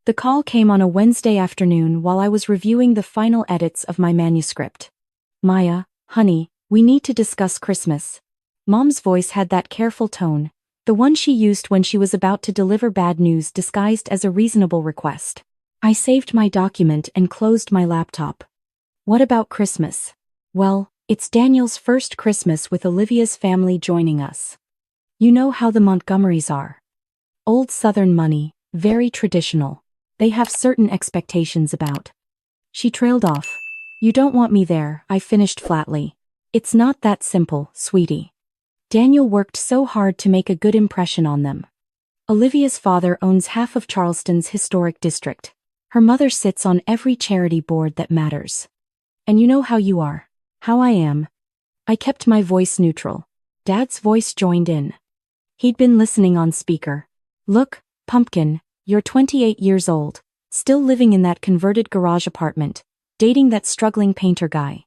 The call came on a Wednesday afternoon while I was reviewing the final edits of my manuscript. Maya, honey, we need to discuss Christmas. Mom's voice had that careful tone, the one she used when she was about to deliver bad news disguised as a reasonable request. I saved my document and closed my laptop. What about Christmas? Well, it's Daniel's first Christmas with Olivia's family joining us. You know how the Montgomerys are. Old Southern money, very traditional. They have certain expectations about. She trailed off. You don't want me there, I finished flatly. It's not that simple, sweetie. Daniel worked so hard to make a good impression on them. Olivia's father owns half of Charleston's historic district. Her mother sits on every charity board that matters. And you know how you are. How I am. I kept my voice neutral. Dad's voice joined in. He'd been listening on speaker. Look, Pumpkin, you're 28 years old, still living in that converted garage apartment, dating that struggling painter guy.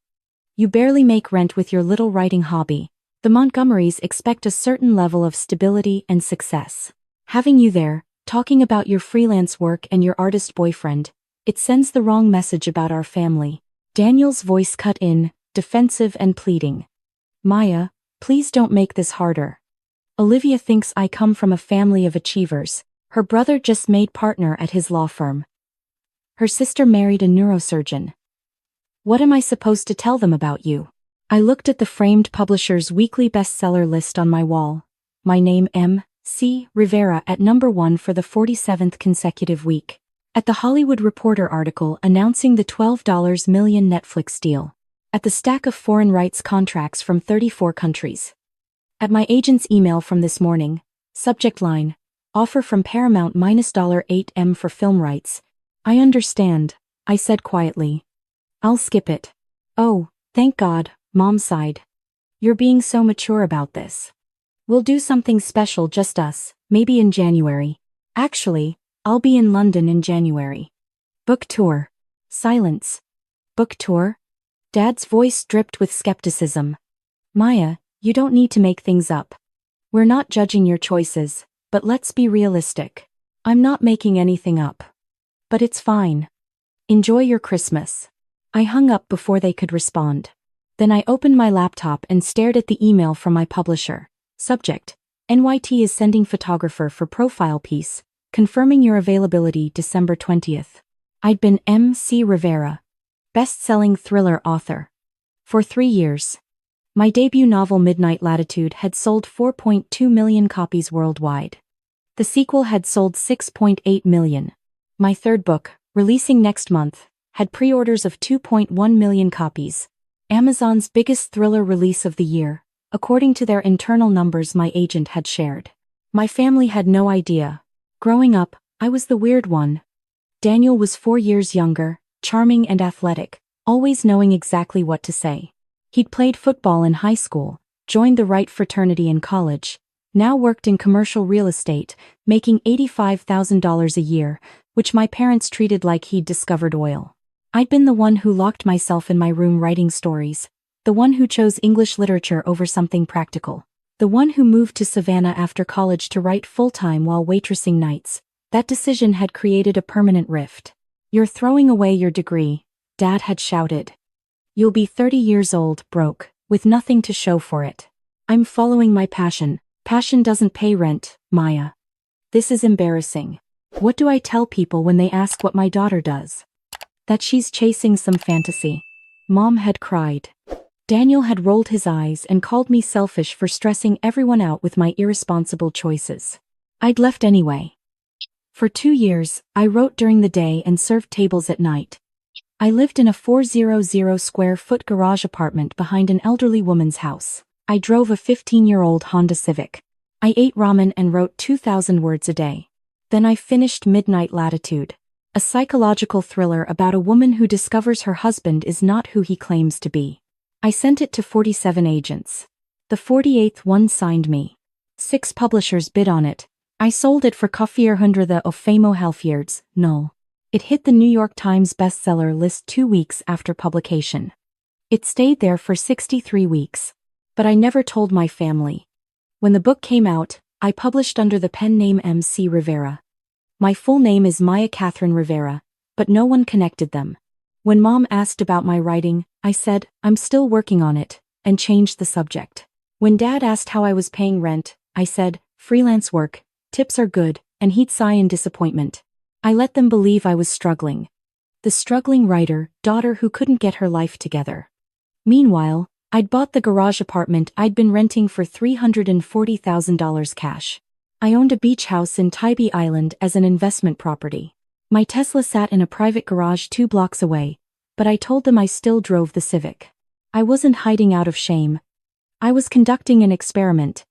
You barely make rent with your little writing hobby. The Montgomerys expect a certain level of stability and success. Having you there, talking about your freelance work and your artist boyfriend, it sends the wrong message about our family. Daniel's voice cut in, defensive and pleading. Maya, please don't make this harder. Olivia thinks I come from a family of achievers. Her brother just made partner at his law firm. Her sister married a neurosurgeon. What am I supposed to tell them about you? I looked at the framed publisher's weekly bestseller list on my wall. My name M.C. Rivera at number 1 for the 47th consecutive week. At the Hollywood Reporter article announcing the $12 million Netflix deal. At the stack of foreign rights contracts from 34 countries. At my agent's email from this morning, subject line, offer from Paramount -$8M for film rights. I understand, I said quietly. I'll skip it. Oh, thank God, Mom sighed. You're being so mature about this. We'll do something special, just us, maybe in January. Actually, I'll be in London in January. Book tour. Silence. Book tour? Dad's voice dripped with skepticism. Maya, you don't need to make things up. We're not judging your choices, but let's be realistic. I'm not making anything up. But it's fine. Enjoy your Christmas. I hung up before they could respond. Then I opened my laptop and stared at the email from my publisher. Subject: NYT is sending photographer for profile piece, confirming your availability December 20th. I'd been M.C. Rivera, best-selling thriller author. For 3 years. My debut novel Midnight Latitude had sold 4.2 million copies worldwide. The sequel had sold 6.8 million. My third book, releasing next month, had pre-orders of 2.1 million copies. Amazon's biggest thriller release of the year, according to their internal numbers my agent had shared. My family had no idea. Growing up, I was the weird one. Daniel was 4 years younger, charming and athletic, always knowing exactly what to say. He'd played football in high school, joined the right fraternity in college, now worked in commercial real estate, making $85,000 a year, which my parents treated like he'd discovered oil. I'd been the one who locked myself in my room writing stories, the one who chose English literature over something practical, the one who moved to Savannah after college to write full-time while waitressing nights. That decision had created a permanent rift. You're throwing away your degree, Dad had shouted. You'll be 30 years old, broke, with nothing to show for it. I'm following my passion. Passion doesn't pay rent, Maya. This is embarrassing. What do I tell people when they ask what my daughter does? That she's chasing some fantasy. Mom had cried. Daniel had rolled his eyes and called me selfish for stressing everyone out with my irresponsible choices. I'd left anyway. For 2 years, I wrote during the day and served tables at night. I lived in a 400 square foot garage apartment behind an elderly woman's house. I drove a 15-year-old Honda Civic. I ate ramen and wrote 2,000 words a day. Then I finished Midnight Latitude, a psychological thriller about a woman who discovers her husband is not who he claims to be. I sent it to 47 agents. The 48th one signed me. 6 publishers bid on it. I sold it for 400 of Famo Halfyards, null. It hit the New York Times bestseller list 2 weeks after publication. It stayed there for 63 weeks. But I never told my family. When the book came out, I published under the pen name M.C. Rivera. My full name is Maya Catherine Rivera, but no one connected them. When Mom asked about my writing, I said, I'm still working on it, and changed the subject. When Dad asked how I was paying rent, I said, freelance work, tips are good, and he'd sigh in disappointment. I let them believe I was struggling. The struggling writer, daughter who couldn't get her life together. Meanwhile, I'd bought the garage apartment I'd been renting for $340,000 cash. I owned a beach house in Tybee Island as an investment property. My Tesla sat in a private garage 2 blocks away, but I told them I still drove the Civic. I wasn't hiding out of shame. I was conducting an experiment.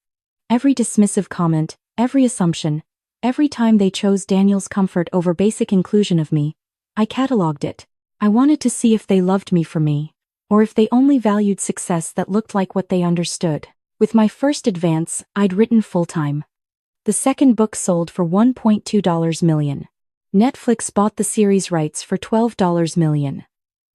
Every dismissive comment, every assumption, every time they chose Daniel's comfort over basic inclusion of me, I cataloged it. I wanted to see if they loved me for me, or if they only valued success that looked like what they understood. With my first advance, I'd written full-time. The second book sold for $1.2 million. Netflix bought the series rights for $12 million.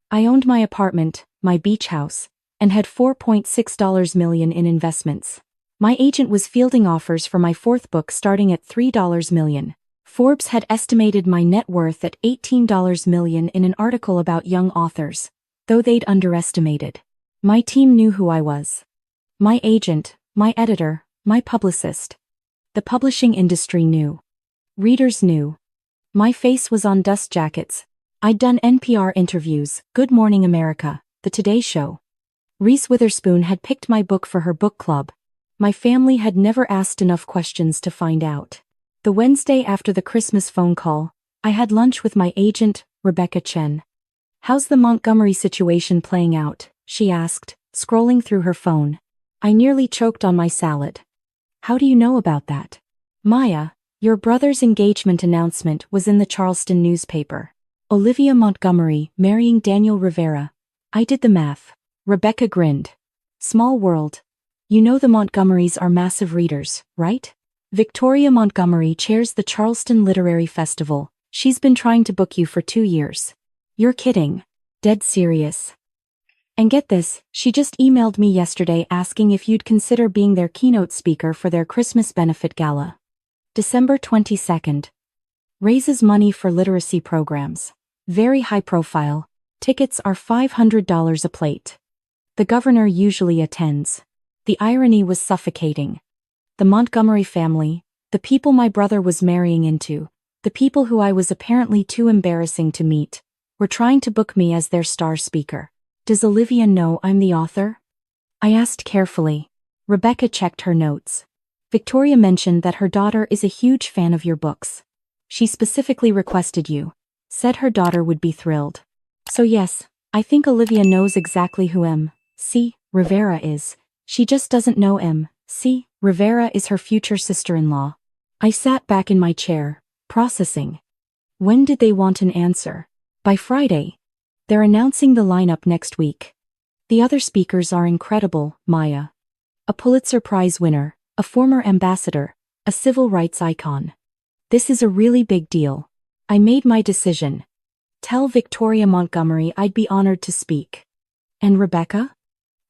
I owned my apartment, my beach house, and had $4.6 million in investments. My agent was fielding offers for my fourth book starting at $3 million. Forbes had estimated my net worth at $18 million in an article about young authors, though they'd underestimated. My team knew who I was. My agent, my editor, my publicist. The publishing industry knew. Readers knew. My face was on dust jackets. I'd done NPR interviews, Good Morning America, The Today Show. Reese Witherspoon had picked my book for her book club. My family had never asked enough questions to find out. The Wednesday after the Christmas phone call, I had lunch with my agent, Rebecca Chen. How's the Montgomery situation playing out? She asked, scrolling through her phone. I nearly choked on my salad. How do you know about that? Maya, your brother's engagement announcement was in the Charleston newspaper. Olivia Montgomery marrying Daniel Rivera. I did the math. Rebecca grinned. Small world. You know the Montgomerys are massive readers, right? Victoria Montgomery chairs the Charleston Literary Festival. She's been trying to book you for 2 years. You're kidding. Dead serious. And get this, she just emailed me yesterday asking if you'd consider being their keynote speaker for their Christmas benefit gala. December 22nd. Raises money for literacy programs. Very high profile. Tickets are $500 a plate. The governor usually attends. The irony was suffocating. The Montgomery family, the people my brother was marrying into, the people who I was apparently too embarrassing to meet, were trying to book me as their star speaker. Does Olivia know I'm the author? I asked carefully. Rebecca checked her notes. Victoria mentioned that her daughter is a huge fan of your books. She specifically requested you. Said her daughter would be thrilled. So yes, I think Olivia knows exactly who M.C. Rivera is. She just doesn't know M.C. Rivera is her future sister-in-law. I sat back in my chair, processing. When did they want an answer? By Friday. They're announcing the lineup next week. The other speakers are incredible, Maya. A Pulitzer Prize winner, a former ambassador, a civil rights icon. This is a really big deal. I made my decision. Tell Victoria Montgomery I'd be honored to speak. And Rebecca?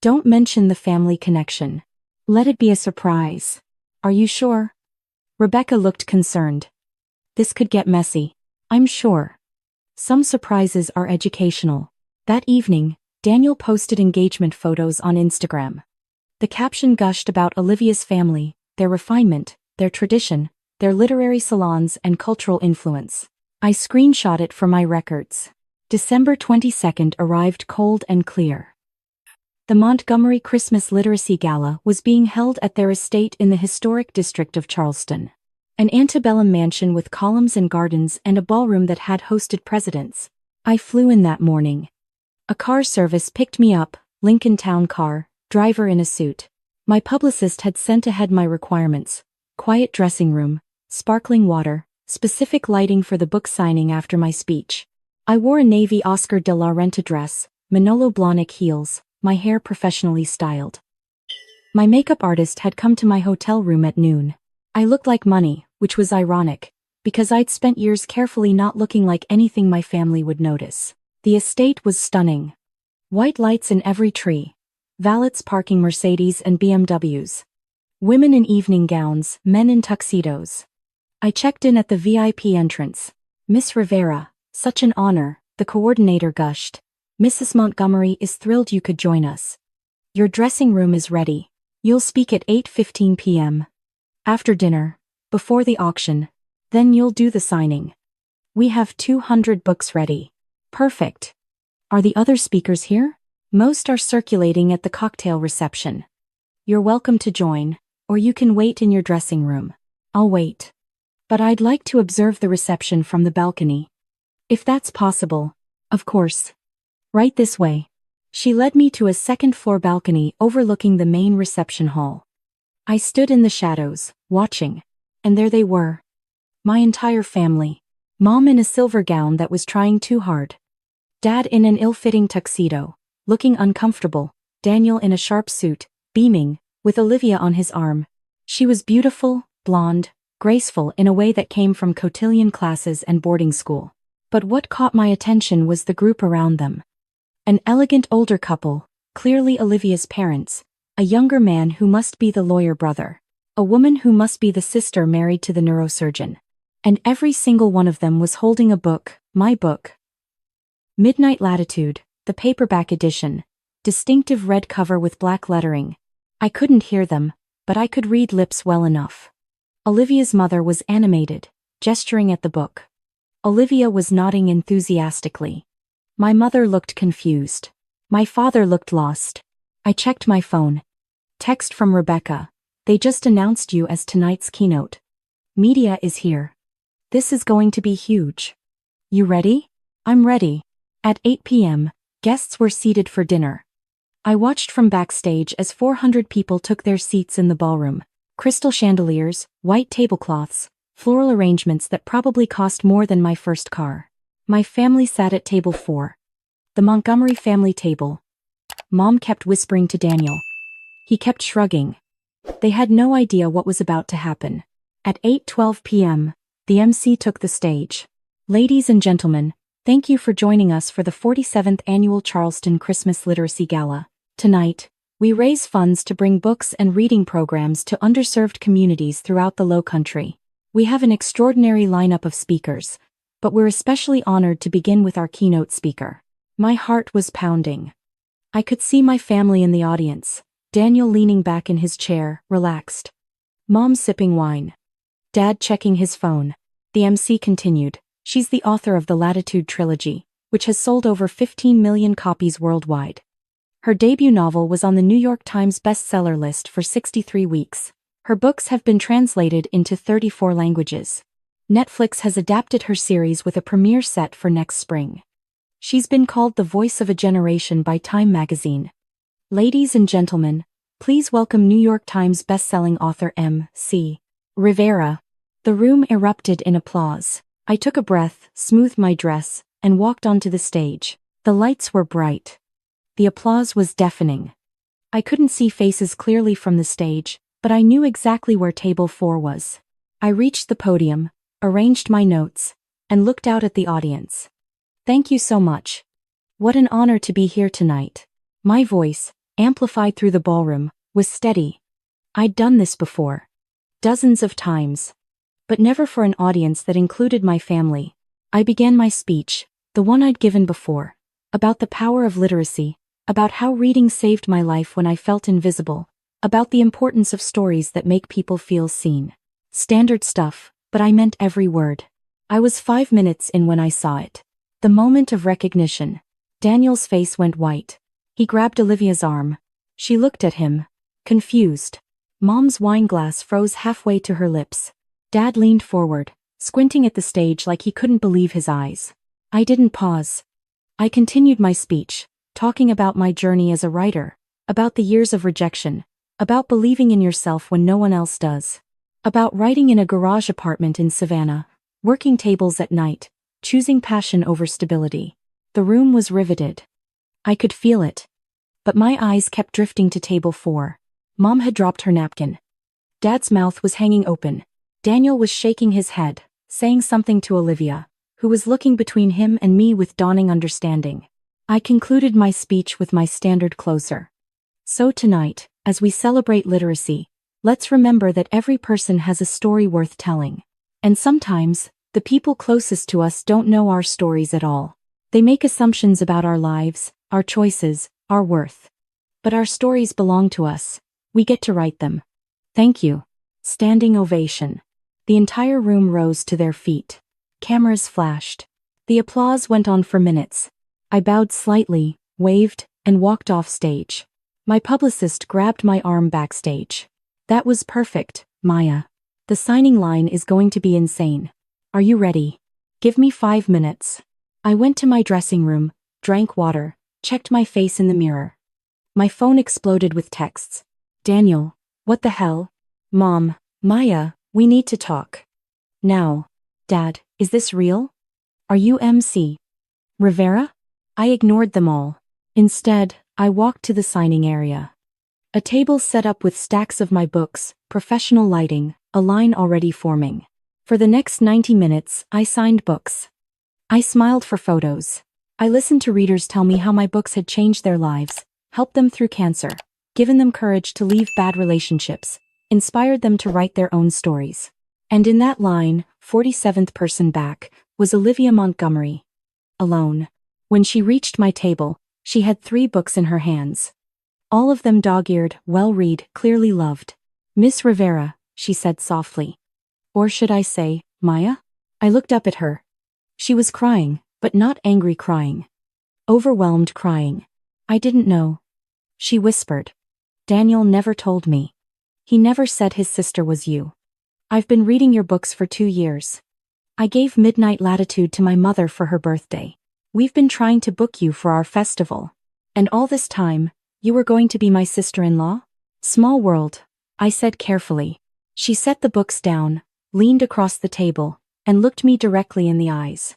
Don't mention the family connection. Let it be a surprise. Are you sure? Rebecca looked concerned. This could get messy. I'm sure. Some surprises are educational. That evening, Daniel posted engagement photos on Instagram. The caption gushed about Olivia's family, their refinement, their tradition, their literary salons and cultural influence. I screenshot it for my records. December 22nd arrived cold and clear. The Montgomery Christmas Literacy Gala was being held at their estate in the historic district of Charleston. An antebellum mansion with columns and gardens and a ballroom that had hosted presidents. I flew in that morning. A car service picked me up, Lincoln Town Car, driver in a suit. My publicist had sent ahead my requirements. Quiet dressing room, sparkling water, specific lighting for the book signing after my speech. I wore a navy Oscar de la Renta dress, Manolo Blahnik heels, my hair professionally styled. My makeup artist had come to my hotel room at noon. I looked like money, which was ironic, because I'd spent years carefully not looking like anything my family would notice. The estate was stunning. White lights in every tree. Valets parking Mercedes and BMWs. Women in evening gowns, men in tuxedos. I checked in at the VIP entrance. Miss Rivera, such an honor, the coordinator gushed. Mrs. Montgomery is thrilled you could join us. Your dressing room is ready. You'll speak at 8:15 p.m. After dinner, before the auction, then you'll do the signing. We have 200 books ready. Perfect. Are the other speakers here? Most are circulating at the cocktail reception. You're welcome to join, or you can wait in your dressing room. I'll wait. But I'd like to observe the reception from the balcony. If that's possible, of course. Right this way. She led me to a second-floor balcony overlooking the main reception hall. I stood in the shadows, watching, and there they were. My entire family. Mom in a silver gown that was trying too hard. Dad in an ill-fitting tuxedo, looking uncomfortable. Daniel in a sharp suit, beaming, with Olivia on his arm. She was beautiful, blonde, graceful in a way that came from cotillion classes and boarding school. But what caught my attention was the group around them. An elegant older couple, clearly Olivia's parents, a younger man who must be the lawyer brother, a woman who must be the sister married to the neurosurgeon. And every single one of them was holding a book, my book. Midnight Latitude, the paperback edition, distinctive red cover with black lettering. I couldn't hear them, but I could read lips well enough. Olivia's mother was animated, gesturing at the book. Olivia was nodding enthusiastically. My mother looked confused. My father looked lost. I checked my phone. Text from Rebecca. They just announced you as tonight's keynote. Media is here. This is going to be huge. You ready? I'm ready. At 8 p.m., guests were seated for dinner. I watched from backstage as 400 people took their seats in the ballroom. Crystal chandeliers, white tablecloths, floral arrangements that probably cost more than my first car. My family sat at table 4. The Montgomery family table. Mom kept whispering to Daniel. He kept shrugging. They had no idea what was about to happen. At 8:12 p.m., the MC took the stage. Ladies and gentlemen, thank you for joining us for the 47th Annual Charleston Christmas Literacy Gala. Tonight, we raise funds to bring books and reading programs to underserved communities throughout the Low Country. We have an extraordinary lineup of speakers, but we're especially honored to begin with our keynote speaker. My heart was pounding. I could see my family in the audience, Daniel leaning back in his chair, relaxed. Mom sipping wine. Dad checking his phone. The MC continued. She's the author of the Latitude trilogy, which has sold over 15 million copies worldwide. Her debut novel was on the New York Times bestseller list for 63 weeks. Her books have been translated into 34 languages. Netflix has adapted her series with a premiere set for next spring. She's been called the voice of a generation by Time magazine. Ladies and gentlemen, please welcome New York Times bestselling author M.C. Rivera. The room erupted in applause. I took a breath, smoothed my dress, and walked onto the stage. The lights were bright. The applause was deafening. I couldn't see faces clearly from the stage, but I knew exactly where table 4 was. I reached the podium, arranged my notes, and looked out at the audience. Thank you so much. What an honor to be here tonight. My voice, amplified through the ballroom, was steady. I'd done this before. Dozens of times. But never for an audience that included my family. I began my speech, the one I'd given before, about the power of literacy, about how reading saved my life when I felt invisible, about the importance of stories that make people feel seen. Standard stuff, but I meant every word. I was 5 minutes in when I saw it. The moment of recognition. Daniel's face went white. He grabbed Olivia's arm. She looked at him, confused. Mom's wine glass froze halfway to her lips. Dad leaned forward, squinting at the stage like he couldn't believe his eyes. I didn't pause. I continued my speech, talking about my journey as a writer, about the years of rejection, about believing in yourself when no one else does, about writing in a garage apartment in Savannah, working tables at night, choosing passion over stability. The room was riveted. I could feel it. But my eyes kept drifting to table 4. Mom had dropped her napkin. Dad's mouth was hanging open. Daniel was shaking his head, saying something to Olivia, who was looking between him and me with dawning understanding. I concluded my speech with my standard closer. So tonight, as we celebrate literacy, let's remember that every person has a story worth telling. And sometimes, the people closest to us don't know our stories at all. They make assumptions about our lives, our choices, our worth. But our stories belong to us. We get to write them. Thank you. Standing ovation. The entire room rose to their feet. Cameras flashed. The applause went on for minutes. I bowed slightly, waved, and walked off stage. My publicist grabbed my arm backstage. That was perfect, Maya. The signing line is going to be insane. Are you ready? Give me 5 minutes. I went to my dressing room, drank water, checked my face in the mirror. My phone exploded with texts. Daniel, what the hell? Mom, Maya, we need to talk. Now. Dad, is this real? Are you MC Rivera? I ignored them all. Instead, I walked to the signing area. A table set up with stacks of my books, professional lighting, a line already forming. For the next 90 minutes, I signed books. I smiled for photos. I listened to readers tell me how my books had changed their lives, helped them through cancer, given them courage to leave bad relationships, inspired them to write their own stories. And in that line, 47th person back, was Olivia Montgomery. Alone. When she reached my table, she had 3 books in her hands. All of them dog-eared, well-read, clearly loved. Miss Rivera, she said softly. Or should I say, Maya? I looked up at her. She was crying, but not angry crying. Overwhelmed crying. I didn't know. She whispered. Daniel never told me. He never said his sister was you. I've been reading your books for 2 years. I gave Midnight Latitude to my mother for her birthday. We've been trying to book you for our festival. And all this time, you were going to be my sister-in-law? Small world, I said carefully. She set the books down, leaned across the table, and looked me directly in the eyes.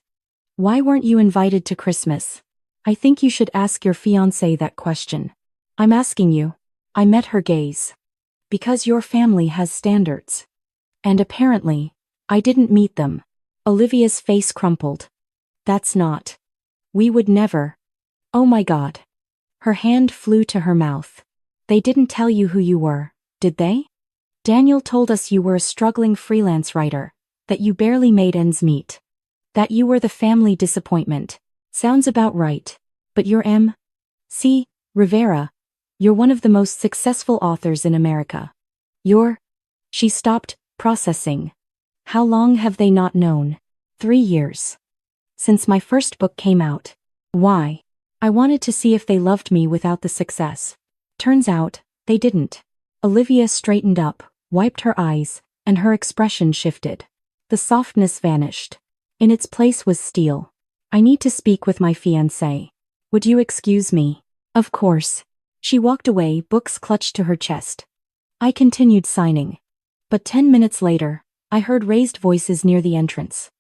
Why weren't you invited to Christmas? I think you should ask your fiancé that question. I'm asking you. I met her gaze. Because your family has standards. And apparently, I didn't meet them. Olivia's face crumpled. That's not. We would never. Oh my God. Her hand flew to her mouth. They didn't tell you who you were, did they? Daniel told us you were a struggling freelance writer, that you barely made ends meet. That you were the family disappointment. Sounds about right. But you're M.C. Rivera. You're one of the most successful authors in America. You're... She stopped, processing. How long have they not known? 3 years. Since my first book came out. Why? I wanted to see if they loved me without the success. Turns out, they didn't. Olivia straightened up, wiped her eyes, and her expression shifted. The softness vanished. In its place was steel. I need to speak with my fiancé. Would you excuse me? Of course. She walked away, books clutched to her chest. I continued signing. But 10 minutes later, I heard raised voices near the entrance.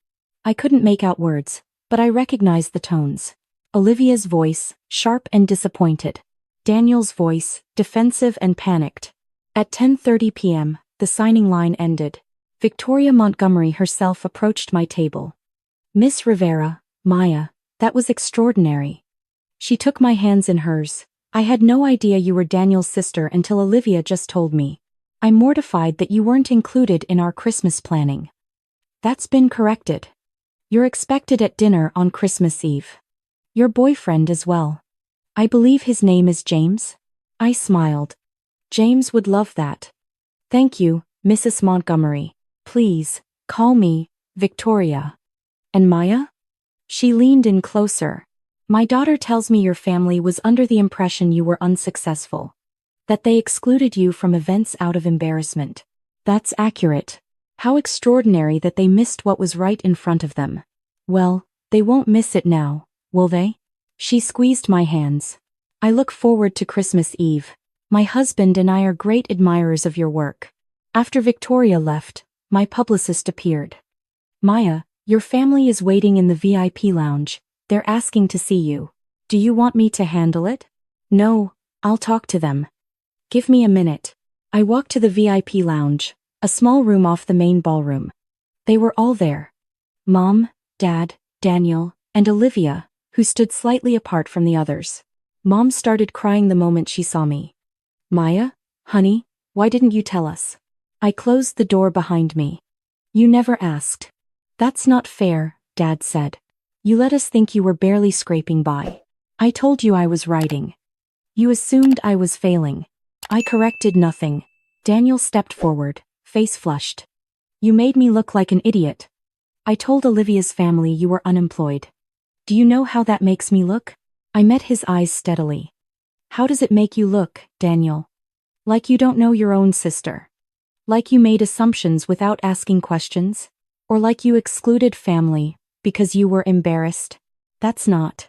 I couldn't make out words, but I recognized the tones. Olivia's voice, sharp and disappointed. Daniel's voice, defensive and panicked. At 10:30 p.m., the signing line ended. Victoria Montgomery herself approached my table. Miss Rivera, Maya, that was extraordinary. She took my hands in hers. I had no idea you were Daniel's sister until Olivia just told me. I'm mortified that you weren't included in our Christmas planning. That's been corrected. You're expected at dinner on Christmas Eve. Your boyfriend as well. I believe his name is James? I smiled. James would love that. Thank you, Mrs. Montgomery. Please, call me Victoria. And Maya? She leaned in closer. My daughter tells me your family was under the impression you were unsuccessful. That they excluded you from events out of embarrassment. That's accurate. How extraordinary that they missed what was right in front of them. Well, they won't miss it now, will they? She squeezed my hands. I look forward to Christmas Eve. My husband and I are great admirers of your work. After Victoria left, my publicist appeared. Maya, your family is waiting in the VIP lounge. They're asking to see you. Do you want me to handle it? No, I'll talk to them. Give me a minute. I walked to the VIP lounge, a small room off the main ballroom. They were all there. Mom, Dad, Daniel, and Olivia, who stood slightly apart from the others. Mom started crying the moment she saw me. Maya, honey, why didn't you tell us? I closed the door behind me. You never asked. That's not fair, Dad said. You let us think you were barely scraping by. I told you I was writing. You assumed I was failing. I corrected nothing. Daniel stepped forward, face flushed. You made me look like an idiot. I told Olivia's family you were unemployed. Do you know how that makes me look? I met his eyes steadily. How does it make you look, Daniel? Like you don't know your own sister. Like you made assumptions without asking questions? Or like you excluded family because you were embarrassed? That's not.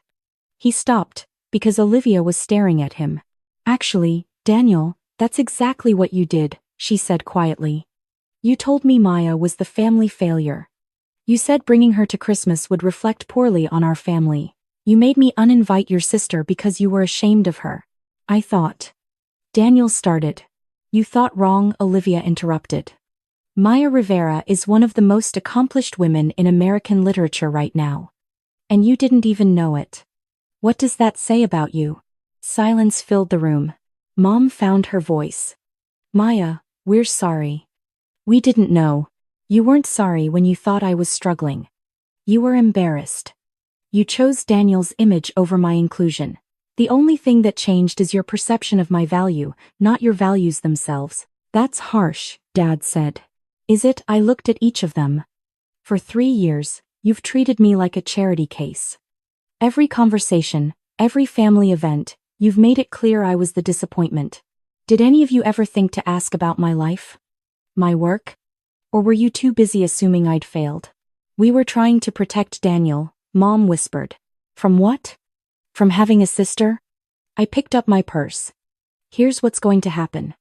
He stopped because Olivia was staring at him. Actually, Daniel, that's exactly what you did, she said quietly. You told me Maya was the family failure. You said bringing her to Christmas would reflect poorly on our family. You made me uninvite your sister because you were ashamed of her. I thought. Daniel started. You thought wrong, Olivia interrupted. Maya Rivera is one of the most accomplished women in American literature right now. And you didn't even know it. What does that say about you? Silence filled the room. Mom found her voice. Maya, we're sorry. We didn't know. You weren't sorry when you thought I was struggling. You were embarrassed. You chose Daniel's image over my inclusion. The only thing that changed is your perception of my value, not your values themselves. That's harsh, Dad said. Is it? I looked at each of them. For 3 years, you've treated me like a charity case. Every conversation, every family event, you've made it clear I was the disappointment. Did any of you ever think to ask about my life? My work? Or were you too busy assuming I'd failed? We were trying to protect Daniel, Mom whispered. From what? From having a sister? I picked up my purse. Here's what's going to happen.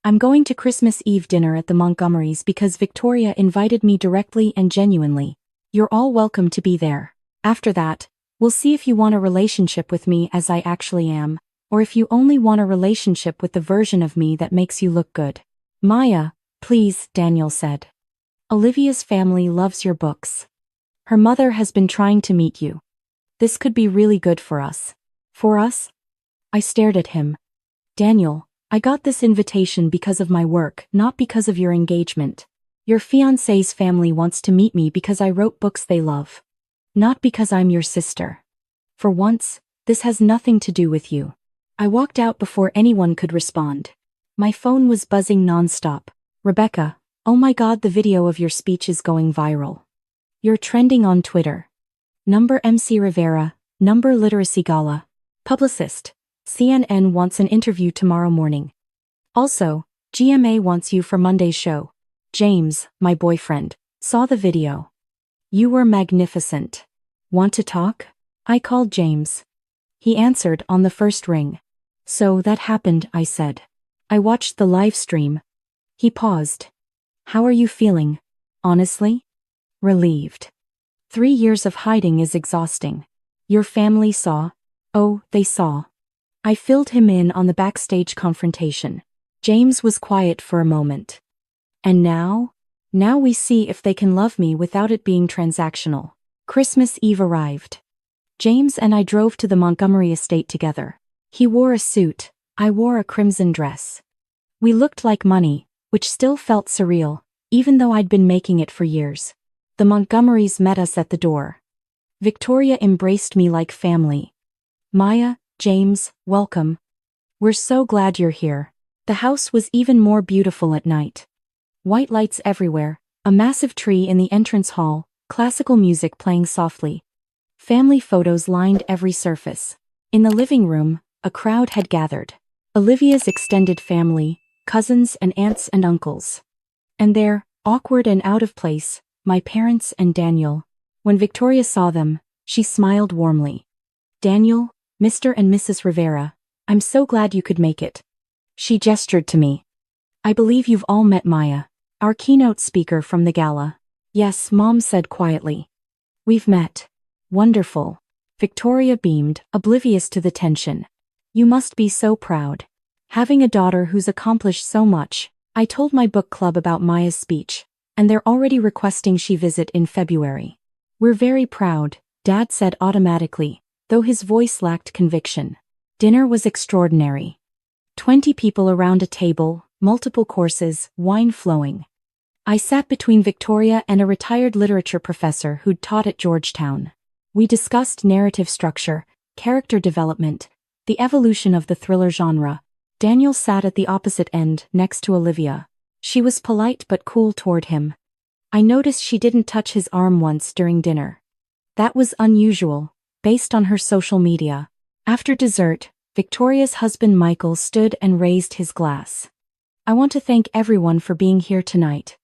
I'm going to Christmas Eve dinner at the Montgomerys because Victoria invited me directly and genuinely. You're all welcome to be there. After that, we'll see if you want a relationship with me as I actually am, or if you only want a relationship with the version of me that makes you look good. Maya, please, Daniel said. Olivia's family loves your books. Her mother has been trying to meet you. This could be really good for us. For us? I stared at him. Daniel, I got this invitation because of my work, not because of your engagement. Your fiancé's family wants to meet me because I wrote books they love. Not because I'm your sister. For once, this has nothing to do with you. I walked out before anyone could respond. My phone was buzzing nonstop. Rebecca, oh my God, the video of your speech is going viral. You're trending on Twitter. Number MC Rivera, number literacy gala. Publicist. CNN wants an interview tomorrow morning. Also, GMA wants you for Monday's show. James, my boyfriend, saw the video. You were magnificent. Want to talk? I called James. He answered on the first ring. So that happened, I said. I watched the live stream. He paused. How are you feeling? Honestly? Relieved. 3 years of hiding is exhausting. Your family saw. Oh, they saw. I filled him in on the backstage confrontation. James was quiet for a moment. And now? Now we see if they can love me without it being transactional. Christmas Eve arrived. James and I drove to the Montgomery estate together. He wore a suit, I wore a crimson dress. We looked like money, which still felt surreal, even though I'd been making it for years. The Montgomerys met us at the door. Victoria embraced me like family. Maya, James, welcome. We're so glad you're here. The house was even more beautiful at night. White lights everywhere, a massive tree in the entrance hall, classical music playing softly. Family photos lined every surface. In the living room, a crowd had gathered. Olivia's extended family, cousins and aunts and uncles. And there, awkward and out of place, my parents and Daniel. When Victoria saw them, she smiled warmly. Daniel, Mr. and Mrs. Rivera, I'm so glad you could make it. She gestured to me. I believe you've all met Maya, our keynote speaker from the gala. Yes, Mom said quietly. We've met. Wonderful. Victoria beamed, oblivious to the tension. You must be so proud. Having a daughter who's accomplished so much. I told my book club about Maya's speech, and they're already requesting she visit in February. We're very proud, Dad said automatically, though his voice lacked conviction. Dinner was extraordinary. 20 people around a table, multiple courses, wine flowing. I sat between Victoria and a retired literature professor who'd taught at Georgetown. We discussed narrative structure, character development, the evolution of the thriller genre. Daniel sat at the opposite end, next to Olivia. She was polite but cool toward him. I noticed she didn't touch his arm once during dinner. That was unusual, based on her social media. After dessert, Victoria's husband Michael stood and raised his glass. I want to thank everyone for being here tonight.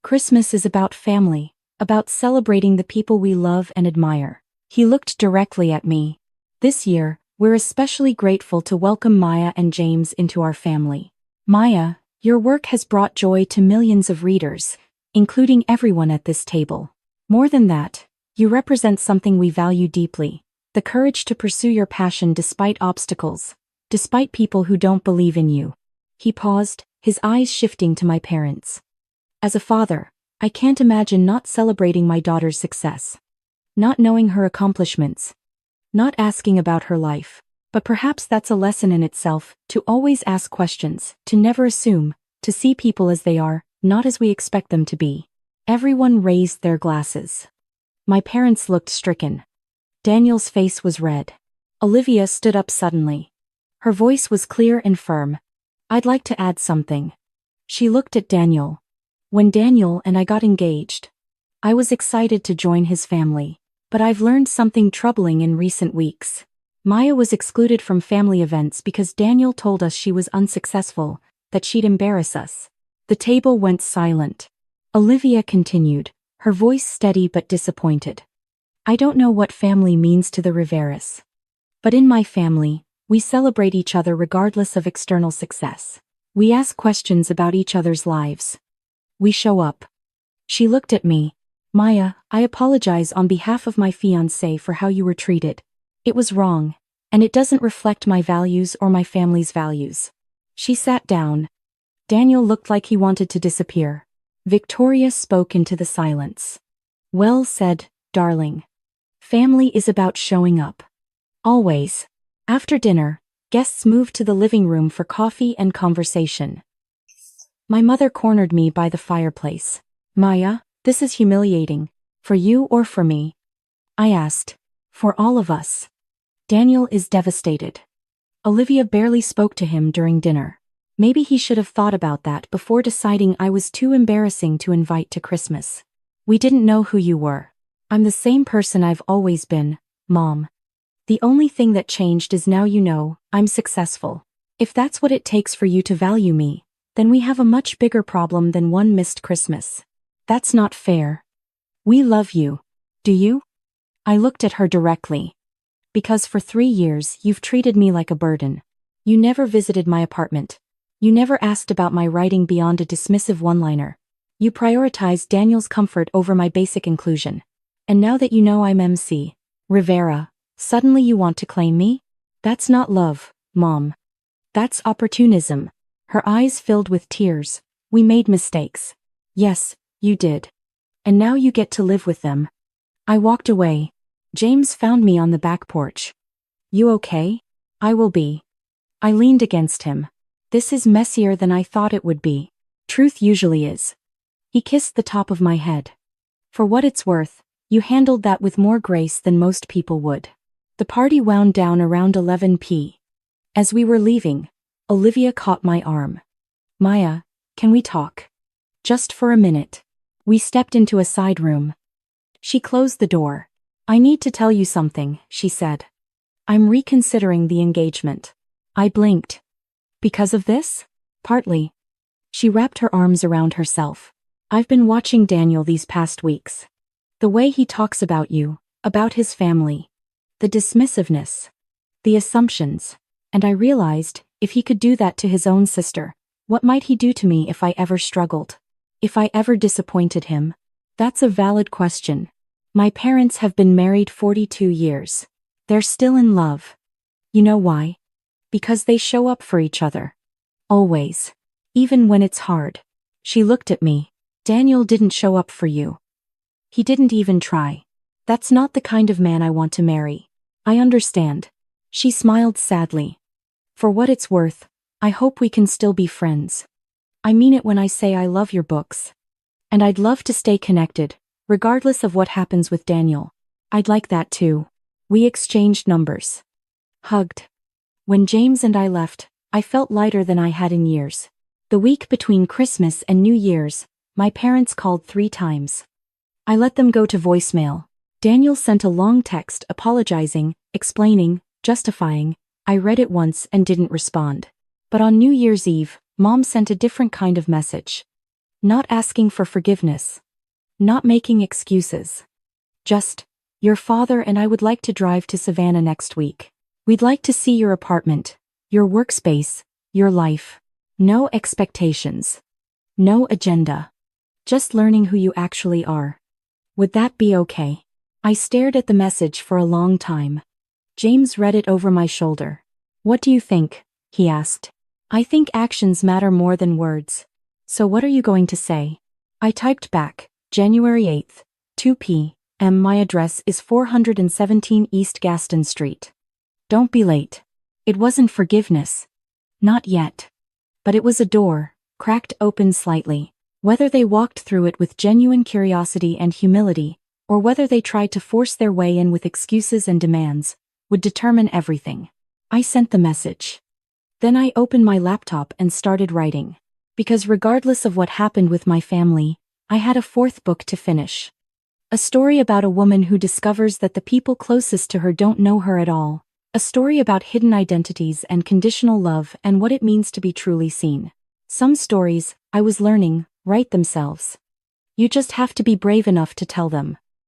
Christmas is about family, about celebrating the people we love and admire. He looked directly at me. This year, we're especially grateful to welcome Maya and James into our family. Maya, your work has brought joy to millions of readers, including everyone at this table. More than that, you represent something we value deeply, the courage to pursue your passion despite obstacles, despite people who don't believe in you. He paused, his eyes shifting to my parents. As a father, I can't imagine not celebrating my daughter's success, not knowing her accomplishments, not asking about her life. But perhaps that's a lesson in itself, to always ask questions, to never assume, to see people as they are, not as we expect them to be. Everyone raised their glasses. My parents looked stricken. Daniel's face was red. Olivia stood up suddenly. Her voice was clear and firm. I'd like to add something. She looked at Daniel. When Daniel and I got engaged, I was excited to join his family. But I've learned something troubling in recent weeks. Maya was excluded from family events because Daniel told us she was unsuccessful, that she'd embarrass us. The table went silent. Olivia continued, her voice steady but disappointed. I don't know what family means to the Riveras. But in my family, we celebrate each other regardless of external success. We ask questions about each other's lives. We show up. She looked at me. Maya, I apologize on behalf of my fiancé for how you were treated. It was wrong, and it doesn't reflect my values or my family's values. She sat down. Daniel looked like he wanted to disappear. Victoria spoke into the silence. Well said, darling. Family is about showing up. Always. After dinner, guests moved to the living room for coffee and conversation. My mother cornered me by the fireplace. Maya, this is humiliating. For you or for me? I asked. For all of us. Daniel is devastated. Olivia barely spoke to him during dinner. Maybe he should have thought about that before deciding I was too embarrassing to invite to Christmas. We didn't know who you were. I'm the same person I've always been, Mom. The only thing that changed is now you know, I'm successful. If that's what it takes for you to value me, then we have a much bigger problem than one missed Christmas. That's not fair. We love you. Do you? I looked at her directly. Because for 3 years you've treated me like a burden. You never visited my apartment. You never asked about my writing beyond a dismissive one-liner. You prioritized Daniel's comfort over my basic inclusion. And now that you know I'm MC. Rivera, suddenly you want to claim me? That's not love, Mom. That's opportunism. Her eyes filled with tears. We made mistakes. Yes, you did. And now you get to live with them. I walked away. James found me on the back porch. You okay? I will be. I leaned against him. This is messier than I thought it would be. Truth usually is. He kissed the top of my head. For what it's worth, you handled that with more grace than most people would. The party wound down around 11 p. As we were leaving, Olivia caught my arm. Maya, can we talk? Just for a minute. We stepped into a side room. She closed the door. I need to tell you something, she said. I'm reconsidering the engagement. I blinked. Because of this? Partly. She wrapped her arms around herself. I've been watching Daniel these past weeks. The way he talks about you, about his family. The dismissiveness. The assumptions. And I realized, if he could do that to his own sister, what might he do to me if I ever struggled? If I ever disappointed him? That's a valid question. My parents have been married 42 years. They're still in love. You know why? Because they show up for each other. Always. Even when it's hard. She looked at me. Daniel didn't show up for you. He didn't even try. That's not the kind of man I want to marry. I understand. She smiled sadly. For what it's worth, I hope we can still be friends. I mean it when I say I love your books. And I'd love to stay connected, regardless of what happens with Daniel. I'd like that too. We exchanged numbers. Hugged. When James and I left, I felt lighter than I had in years. The week between Christmas and New Year's, my parents called 3 times. I let them go to voicemail. Daniel sent a long text apologizing, explaining, justifying. I read it once and didn't respond. But on New Year's Eve, Mom sent a different kind of message. Not asking for forgiveness. Not making excuses. Just, your father and I would like to drive to Savannah next week. We'd like to see your apartment, your workspace, your life. No expectations. No agenda. Just learning who you actually are. Would that be okay? I stared at the message for a long time. James read it over my shoulder. What do you think? He asked. I think actions matter more than words. So what are you going to say? I typed back, January 8th, 2 p.m. My address is 417 East Gaston Street. Don't be late. It wasn't forgiveness. Not yet. But it was a door, cracked open slightly. Whether they walked through it with genuine curiosity and humility, or whether they tried to force their way in with excuses and demands, would determine everything. I sent the message. Then I opened my laptop and started writing. Because regardless of what happened with my family, I had a 4th book to finish. A story about a woman who discovers that the people closest to her don't know her at all. A story about hidden identities and conditional love and what it means to be truly seen. Some stories, I was learning, write themselves. You just have to be brave enough to tell them.